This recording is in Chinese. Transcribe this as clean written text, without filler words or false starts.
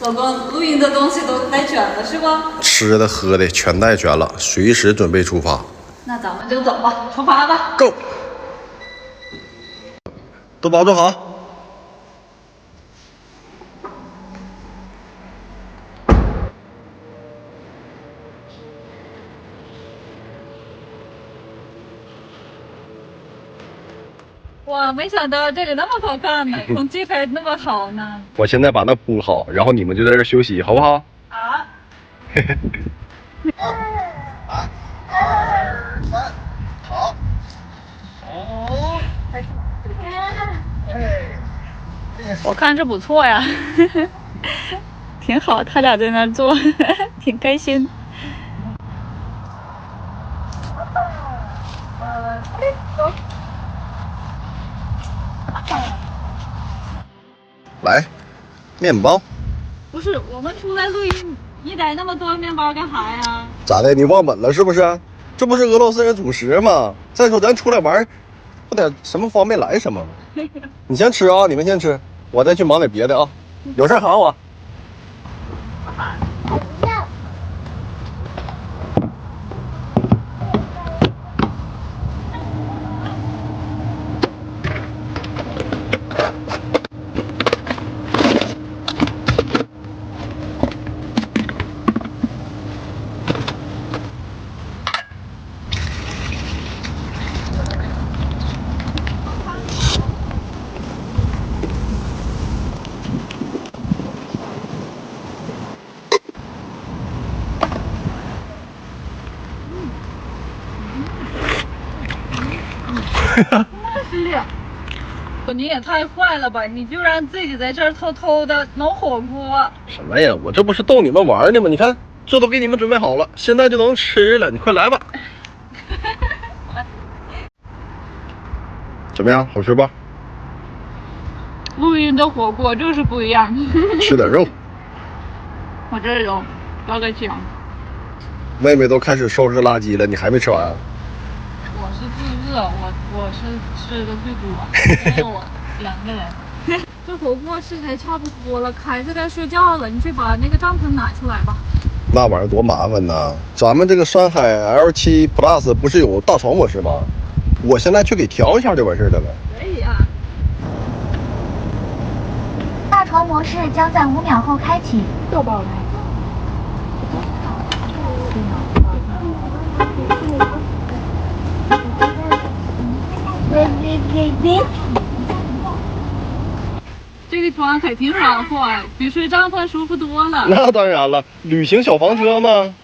老公，露营的东西都带卷了是吧？吃的喝的全带全了，随时准备出发。那咱们就走吧，出发吧。 Go， 都保重好。哇，没想到这里那么好看呢，空气还那么好呢。我现在把它铺好，然后你们就在这休息，好不好？啊。好。哦。我看着不错呀，挺好，他俩在那坐，挺开心。来，面包。不是，我们出来露营，你带那么多面包干啥呀？咋的？你忘本了是不是？这不是俄罗斯人主食吗？再说咱出来玩，不得什么方便来什么？你先吃啊，你们先吃，我再去忙点别的啊。有事喊我。你也太坏了吧！你就让自己在这儿偷偷的弄火锅。什么呀？我这不是逗你们玩呢吗？你看，这都给你们准备好了，现在就能吃了。你快来吧。怎么样？好吃吧？露营的火锅就是不一样。吃点肉。我这有包个饺。妹妹都开始收拾垃圾了，你还没吃完？我是自热，我是吃的最多，因为我2个人。这火锅吃的差不多了，凯子该睡觉了，你去把那个帐篷拿出来吧。那玩意儿多麻烦呐！咱们这个山海 L7 Plus 不是有大床模式吗？我现在去给调一下就完事儿了呗。可以啊。大床模式将在5秒后开启。又爆雷。这个床还挺暖和，比睡帐篷舒服多了。那当然了，旅行小房车吗？